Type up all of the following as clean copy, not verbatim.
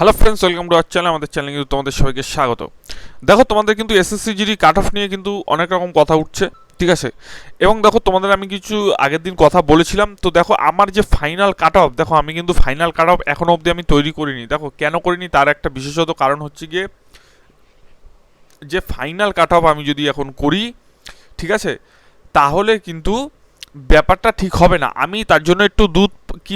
Hello friends, welcome to our channel. আমাদের চ্যানেলে কিন্তু তোমাদের সবাইকে স্বাগত। দেখো, তোমাদের কিন্তু এসএসসি জিডি কাট অফ নিয়ে কিন্তু অনেক রকম কথা উঠছে, ঠিক আছে। এবং দেখো, তোমাদের আমি কিছু আগের দিন কথা বলেছিলাম। তো দেখো, আমার যে ফাইনাল কাট অফ, দেখো আমি কিন্তু ফাইনাল কাট অফ এখনও অবধি আমি তৈরি করিনি। দেখো কেন করিনি, তার একটা বিশেষত কারণ হচ্ছে গিয়ে যে ফাইনাল কাট অফ আমি যদি এখন করি, ঠিক আছে, তাহলে কিন্তু ব্যাপারটা ঠিক হবে না। আমি তার জন্য একটু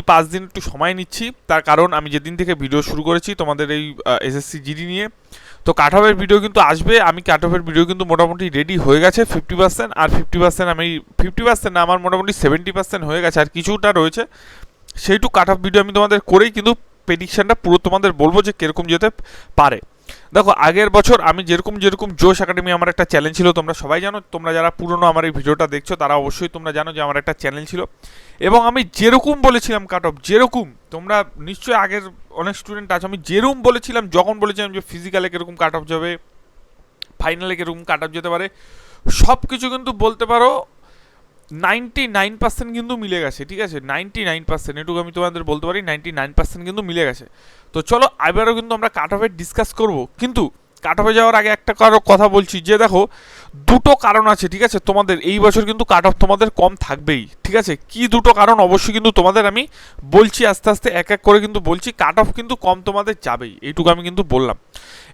5 দিন একটু সময় নিচ্ছি। তার কারণ আমি যেদিন থেকে ভিডিও শুরু করেছি তোমাদের এই এসএসসি জিডি নিয়ে, তো কাট অফের ভিডিও কিন্তু আসবে। আমি কাট অফের ভিডিও কিন্তু মোটামুটি রেডি হয়ে গেছে 50%, আর 50% আমি 50% না, আমার মোটামুটি 70% হয়ে গেছে, আর কিছুটা রয়েছে। সেইটুকু কাট অফ ভিডিও আমি তোমাদের করেই কিন্তু প্রেডিকশানটা পুরো তোমাদের বলবো যে কীরকম যেতে পারে। দেখো, আগের বছর আমি যেরকম জোশ একাডেমি আমার একটা চ্যানেল ছিল, তোমরা সবাই জানো। তোমরা যারা পুরনো আমার এই ভিডিওটা দেখছো তারা অবশ্যই তোমরা জানো যে আমার একটা চ্যানেল ছিল, এবং আমি যেরকম বলেছিলাম কাট অফ, যেরকম তোমরা নিশ্চয়ই আগের অনেক স্টুডেন্ট আছে, আমি যেরকম বলেছিলাম, যখন বলেছিলাম যে ফিজিক্যালে কীরকম কাট অফ যাবে, ফাইনালে কীরকম কাট অফ যেতে পারে, সব কিছু কিন্তু বলতে পারো 99% কিন্তু মিলে গেছে, ঠিক আছে। 99%, এটুকু আমি তোমাদের বলতে পারি, 99% কিন্তু মিলে গেছে। তো চলো এবারও কিন্তু আমরা কাট অফে ডিসকাস করব, কিন্তু কাট অফে যাওয়ার আগে একটা কথা বলছি যে দেখো, দুটো কারণ আছে, ঠিক আছে। তোমাদের এই বছর কিন্তু কাট অফ তোমাদের কম থাকবেই, ঠিক আছে। কি দুটো কারণ অবশ্যই কিন্তু তোমাদের আমি বলছি, আস্তে আস্তে এক এক করে কিন্তু বলছি। কাট অফ কিন্তু কম তোমাদের যাবেই, এইটুকু আমি কিন্তু বললাম।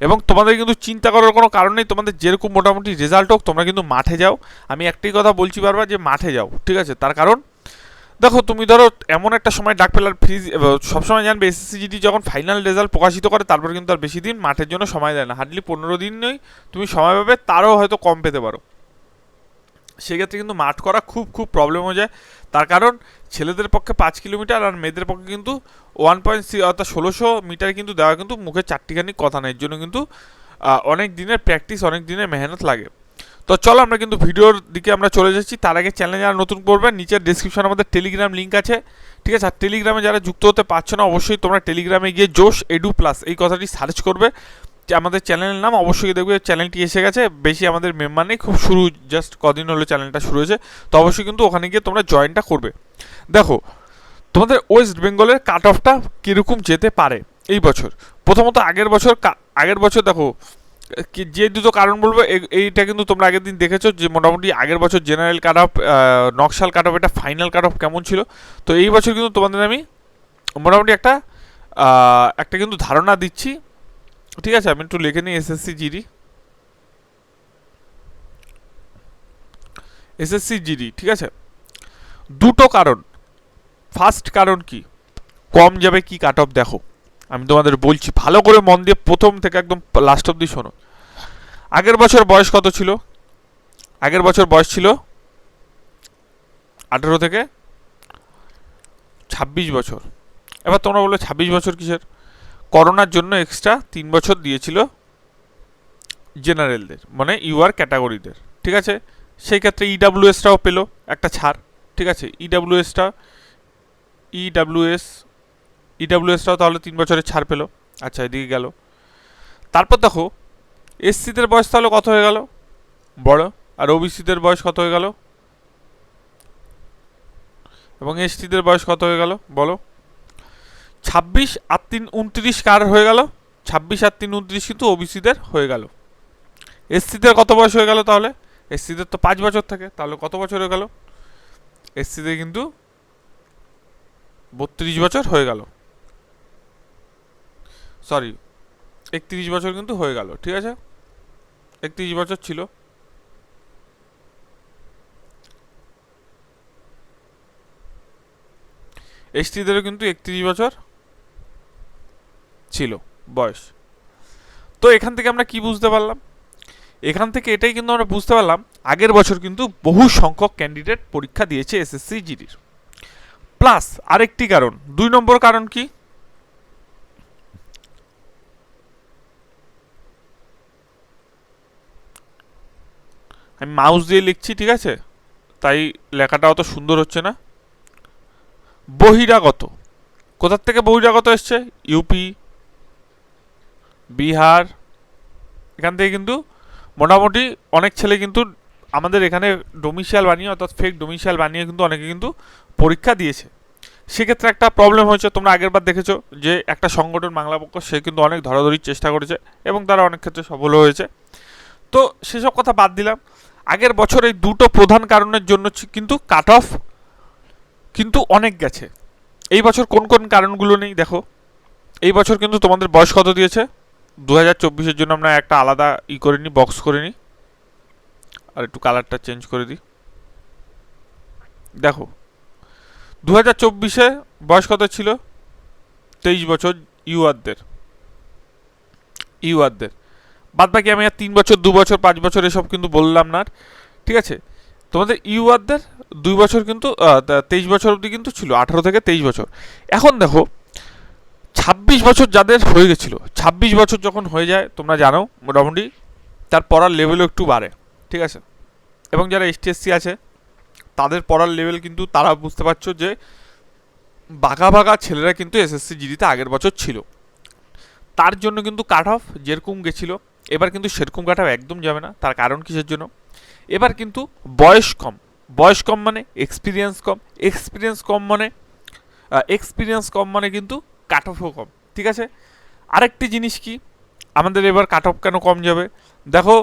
এবং তোমাদের কিন্তু চিন্তা করার কোনো কারণ নেই। তোমাদের যেরকম মোটামুটি রেজাল্ট হোক, তোমরা কিন্তু মাঠে যাও। আমি একটাই কথা বলছি বারবার, যে মাঠে যাও, ঠিক আছে। তার কারণ দেখো, তুমি ধরো এমন একটা সময় ডাক পেলার ফ্রিজ, সবসময় জানবে এসএসসি জিডি যখন ফাইনাল রেজাল্ট প্রকাশিত করে, তারপর কিন্তু আর বেশি দিন মাঠের জন্য সময় দেয় না। হার্ডলি 15 দিন নয় তুমি সময় পাবে, তারও হয়তো কম পেতে পারো। সেক্ষেত্রে কিন্তু মাঠ করা খুব খুব প্রবলেম হয়ে যায়। তার কারণ ছেলেদের পক্ষে 5 কিলোমিটার, আর মেয়েদের পক্ষে কিন্তু 1.3 অর্থাৎ 1600 মিটার কিন্তু দেওয়া কিন্তু মুখে চারটিখানি কথা নেই। এর জন্য কিন্তু অনেক দিনের প্র্যাকটিস, অনেক দিনের মেহনত লাগে। তো চলো আমরা কিন্তু ভিডিওর দিকে আমরা চলে যাচ্ছি। তার আগে চ্যানেলে যারা নতুন করবে, নিচের ডিসক্রিপশনে আমাদের টেলিগ্রাম লিঙ্ক আছে, ঠিক আছে। আর টেলিগ্রামে যারা যুক্ত হতে পারছো না, অবশ্যই তোমরা টেলিগ্রামে গিয়ে জোশ এডু প্লাস এই কথাটি সার্চ করবে, যে আমাদের চ্যানেলের নাম, অবশ্যই দেখবে চ্যানেলটি এসে গেছে। বেশি আমাদের মেম্বার নেই, খুব শুরু, জাস্ট কদিন হলো চ্যানেলটা শুরু হয়েছে। তো অবশ্যই কিন্তু ওখানে গিয়ে তোমরা জয়েনটা করবে। দেখো, তোমাদের ওয়েস্ট বেঙ্গলের কাট অফটা কীরকম যেতে পারে এই বছর। প্রথমত আগের বছর দেখো, যে দুটো কারণ বলবো, এইটা কিন্তু তোমরা আগের দিন দেখেছো যে মোটামুটি আগের বছর general cut off, Naxal cut off, এটা ফাইনাল কাট অফ কেমন ছিল। তো এই বছর কিন্তু তোমাদের আমি মোটামুটি একটা কিন্তু ধারণা দিচ্ছি, ঠিক আছে। আমি একটু লিখে নিই এসএসসি জিডি, ঠিক আছে। দুটো কারণ। ফার্স্ট কারণ কি, কম যাবে কি কাট অফ, দেখো আমি তোমাদের বলছি, ভালো করে মন দিয়ে প্রথম থেকে একদম লাস্ট অব্দি শোনো। আগের বছর বয়স কত ছিল? আগের বছর বয়স ছিল 18 থেকে 26 বছর। এবার তোমরা বলবে 26 বছর কিসের? করোনার জন্য এক্সট্রা 3 বছর দিয়েছিল জেনারেলদের, মানে ইউআর ক্যাটাগরিদের, ঠিক আছে। সেই ক্ষেত্রে ইডাব্লিউএসটাও পেলো একটা ছাড়, ঠিক আছে। ইডাব্লিউএসটাও তাহলে 3 বছরের ছাড় পেলো। আচ্ছা, এদিকে গেল। তারপর দেখো, এসসিদের বয়স তাহলে কত হয়ে গেল? বড়। আর ওবিসিদের বয়স কত হয়ে গেল? এবং এসটিদের বয়স কত হয়ে গেল বলো? 26 আর 3 29 কার হয়ে গেল? 26 আর 3 29 কিন্তু ওবিসিদের হয়ে গেল। এসসিদের কত বয়স হয়ে গেল তাহলে? এসসিদের তো 5 বছর থাকে, তাহলে কত বছর হয়ে গেল? এসসিদের কিন্তু 32 বছর হয়ে গেল, সরি 31 বছর কিন্তু হয়ে গেল, ঠিক আছে। 31 বছর ছিল। এসটিদেরও কিন্তু 31 বছর ছিল বয়স। তো এখান থেকে আমরা কি বুঝতে পারলাম? এখান থেকে এটাই কিন্তু আমরা বুঝতে পারলাম, আগের বছর কিন্তু বহু সংখ্যক ক্যান্ডিডেট পরীক্ষা দিয়েছে এসএসসি জিডির। প্লাস আরেকটি কারণ, 2 নম্বর কারণ কি, আমি মাউস দিয়ে লিখছি, ঠিক আছে, তাই লেখাটা অত সুন্দর হচ্ছে না। বহিরাগত। কোথার থেকে বহিরাগত এসছে? ইউপি, বিহার, এখান থেকে কিন্তু মোটামুটি অনেক ছেলে কিন্তু আমাদের এখানে ডোমিসাইল বানিয়ে, অর্থাৎ ফেক ডোমিসাইল বানিয়ে কিন্তু অনেকে কিন্তু পরীক্ষা দিয়েছে। সেক্ষেত্রে একটা প্রবলেম হয়েছে। তোমরা আগের বার দেখেছো যে একটা সংগঠন বাংলা পক্ষ সে কিন্তু অনেক ধরাধরির চেষ্টা করেছে এবং তারা অনেক ক্ষেত্রে সফল হয়েছে। তো সেসব কথা বাদ দিলাম। আগের বছর এই দুটো প্রধান কারণের জন্য কিন্তু কাট অফ কিন্তু অনেক গেছে। এই বছর কোন কোন কারণগুলো নেই দেখো। এই বছর কিন্তু তোমাদের বয়স কত দিয়েছে, 2024-এর জন্য আমরা একটা আলাদা করে নিই, বক্স করে নিই, আর একটু কালারটা চেঞ্জ করে দিই। দেখো 2024-এ বয়স কত ছিল, 23 বছর ইউয়ারদের। বাদ বাকি আমি আর 3 বছর 2 বছর 5 বছর এসব কিন্তু বললাম না। ঠিক আছে, তোমাদের ইউয়ারদের 2 বছর কিন্তু 23 বছর অবধি কিন্তু ছিল, 18 থেকে 23 বছর। এখন দেখো 26 বছর যাদের হয়ে গেছিলো, 26 বছর যখন হয়ে যায় তোমরা জানো মোটামুটি তার পড়ার লেভেলও একটু বাড়ে। ঠিক আছে, এবং যারা ST/SC আছে তাদের পড়ার লেভেল কিন্তু তারা বুঝতে পারছো যে বাঘা বাঘা ছেলেরা কিন্তু SSC GD-তে আগের বছর ছিল। তার জন্য কিন্তু কাট অফ যেরকম গেছিলো এবার কিন্তু সেরকম কাট অফ একদম যাবে না। তার কারণ কিসের জন্য, এবার কিন্তু বয়স কম মানে এক্সপিরিয়েন্স কম মানে কিন্তু কাট অফও কম। ঠিক আছে, আরেকটি জিনিস কি, আমাদের এবার কাট অফ কেন কম যাবে, দেখো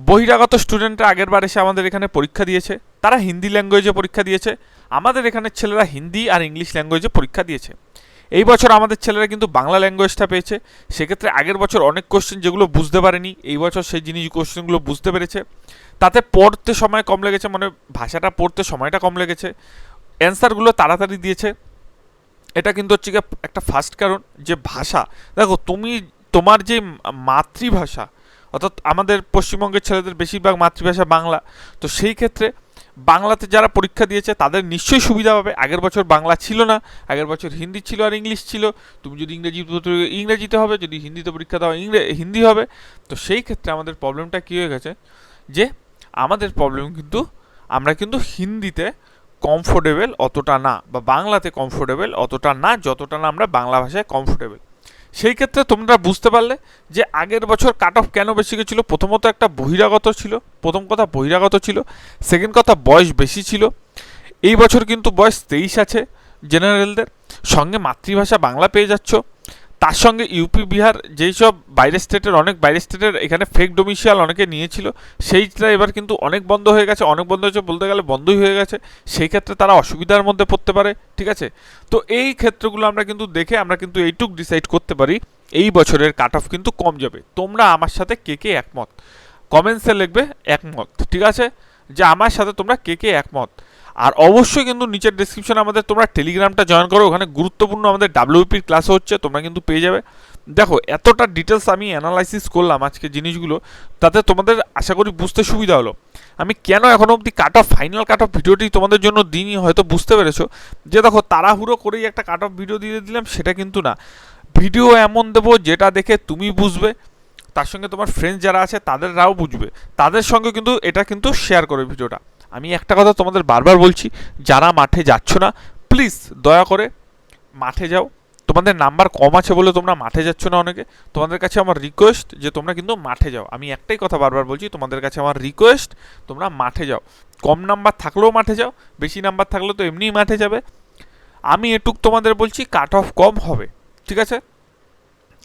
বহিরাগত স্টুডেন্টরা আগের বার এসে আমাদের এখানে পরীক্ষা দিয়েছে, তারা হিন্দি ল্যাঙ্গুয়েজে পরীক্ষা দিয়েছে। আমাদের এখানের ছেলেরা হিন্দি আর ইংলিশ ল্যাঙ্গুয়েজে পরীক্ষা দিয়েছে। এই বছর আমাদের ছেলেরা কিন্তু বাংলা ল্যাঙ্গুয়েজটা পেয়েছে। সেক্ষেত্রে আগের বছর অনেক কোশ্চেন যেগুলো বুঝতে পারেনি, এই বছর সেই কোশ্চেনগুলো বুঝতে পেরেছে। তাতে পড়তে সময় কম লেগেছে, মানে ভাষাটা পড়তে সময়টা কম লেগেছে, অ্যান্সারগুলো তাড়াতাড়ি দিয়েছে। এটা কিন্তু হচ্ছে একটা ফার্স্ট কারণ যে ভাষা। দেখো তোমার যে মাতৃভাষা, অর্থাৎ আমাদের পশ্চিমবঙ্গের ছেলেদের বেশিরভাগ মাতৃভাষা বাংলা, তো সেই ক্ষেত্রে বাংলাতে যারা পরীক্ষা দিয়েছে তাদের নিশ্চয়ই সুবিধা হবে। আগের বছর বাংলা ছিল না, আগের বছর হিন্দি ছিল আর ইংলিশ ছিল। তুমি যদি ইংরেজিতে হবে, যদি হিন্দিতে পরীক্ষা দাও হিন্দি হবে। তো সেই ক্ষেত্রে আমাদের প্রবলেমটা কী হয়ে গেছে, যে আমাদের প্রবলেম কিন্তু আমরা কিন্তু হিন্দিতে কমফোর্টেবল অতটা না, বা বাংলাতে কমফোর্টেবল অতটা না যতটা না আমরা বাংলা ভাষায় কমফোর্টেবল। সেই ক্ষেত্রে তোমরা বুঝতে পারলে যে আগের বছর কাট অফ কেন বেশি গেছিলো। প্রথমত একটা বহিরাগত ছিল, প্রথম কথা বহিরাগত ছিল, সেকেন্ড কথা বয়স বেশি ছিল। এই বছর কিন্তু বয়স 23 আছে জেনারেলদের, সঙ্গে মাতৃভাষা বাংলা পেয়ে যাচ্ছ। তার সঙ্গে ইউপি বিহার যেই সব বাইরের স্টেটের এখানে ফেক ডোমিসিয়াল অনেকে নিয়েছিল, সেইটা এবার কিন্তু অনেক বন্ধ হয়ে গেছে, বলতে গেলে বন্ধই হয়ে গেছে। সেই ক্ষেত্রে তারা অসুবিধার মধ্যে পড়তে পারে। ঠিক আছে, তো এই ক্ষেত্রগুলো আমরা কিন্তু দেখে আমরা কিন্তু এইটুক ডিসাইড করতে পারি এই বছরের কাট অফ কিন্তু কম যাবে। তোমরা আমার সাথে কে একমত কমেন্টসে লিখবে একমত। ঠিক আছে, যে আমার সাথে তোমরা কে একমত। আর অবশ্যই কিন্তু নিচের ডেসক্রিপশনে আমাদের তোমরা টেলিগ্রামটা জয়েন করো, ওখানে গুরুত্বপূর্ণ আমাদের WP ক্লাসও হচ্ছে, তোমরা কিন্তু পেয়ে যাবে। দেখো এতটা ডিটেলস আমি অ্যানালাইসিস করলাম আজকে জিনিসগুলো, তাতে তোমাদের আশা করি বুঝতে সুবিধা হলো। আমি কেন এখনও অবধি ফাইনাল কাট অফ ভিডিওটি তোমাদের জন্য দিনই হয়তো বুঝতে পেরেছো, যে দেখো তাড়াহুড়ো করেই একটা কাট অফ ভিডিও দিয়ে দিলাম সেটা কিন্তু না। ভিডিও এমন দেবো যেটা দেখে তুমি বুঝবে, তার সঙ্গে তোমার ফ্রেন্ডস যারা আছে তাদেররাও বুঝবে, তাদের সঙ্গে কিন্তু এটা কিন্তু শেয়ার করে ভিডিওটা। আমি একটা কথা তোমাদের বারবার বলছি, যারা মাঠে যাচ্ছ না প্লিজ দয়া করে মাঠে যাও। তোমাদের নাম্বার কম আছে বলে তোমরা মাঠে যাচ্ছ না অনেকে, তোমাদের কাছে আমার রিকোয়েস্ট যে তোমরা কিন্তু মাঠে যাও। আমি একটাই কথা বারবার বলছি, তোমাদের কাছে আমার রিকোয়েস্ট তোমরা মাঠে যাও। কম নাম্বার থাকলেও মাঠে যাও, বেশি নাম্বার থাকলে তো এমনিই মাঠে যাবে। আমি এটুক তোমাদের বলছি, কাট অফ কম হবে। ঠিক আছে,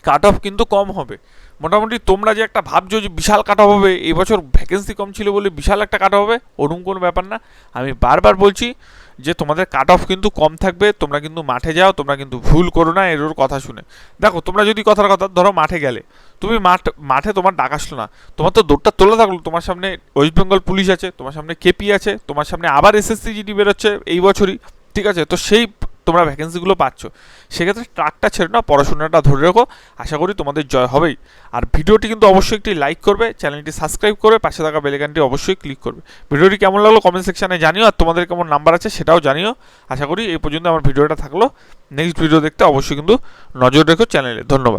কাট অফ কিন্তু কম হবে। মোটামুটি তোমরা যে একটা ভাবছো যে বিশাল কাট অফ হবে, এই বছর ভ্যাকেন্সি কম ছিল বলে বিশাল একটা কাট অফ হবে, ওরকম কোনো ব্যাপার না। আমি বারবার বলছি যে তোমাদের কাট অফ কিন্তু কম থাকবে। তোমরা কিন্তু মাঠে যাও, তোমরা কিন্তু ভুল করো না এর কথা শুনে। দেখো তোমরা যদি কথার কথা ধরো মাঠে গেলে, তুমি মাঠে তোমার ডাক আসলো না, তোমার তো দৌড়টা তোলা থাকলো, তোমার সামনে ওয়েস্ট বেঙ্গল পুলিশ আছে, তোমার সামনে KP আছে, তোমার সামনে আবার SSC GD বেরোচ্ছে এই বছরই। ঠিক আছে, তো সেই তোমরা ভ্যাকেন্সিগুলো পাচ্ছ, সেক্ষেত্রে ট্রাকটা ছেড়ে না, পড়াশোনাটা ধরে রাখো, আশা করি তোমাদের জয় হবেই। আর ভিডিওটি কিন্তু অবশ্যই একটি লাইক করবে, চ্যানেলটি সাবস্ক্রাইব করে পাশে থাকা বেল আইকনটি অবশ্যই ক্লিক করবে। ভিডিওটি কেমন লাগলো কমেন্ট সেকশনে জানিও, আর তোমাদের কেমন নাম্বার আছে সেটাও জানিও। আশা করি এই পর্যন্ত আমার ভিডিওটা থাকলো, নেক্সট ভিডিও দেখতে অবশ্যই কিন্তু নজর রেখো চ্যানেলে। ধন্যবাদ।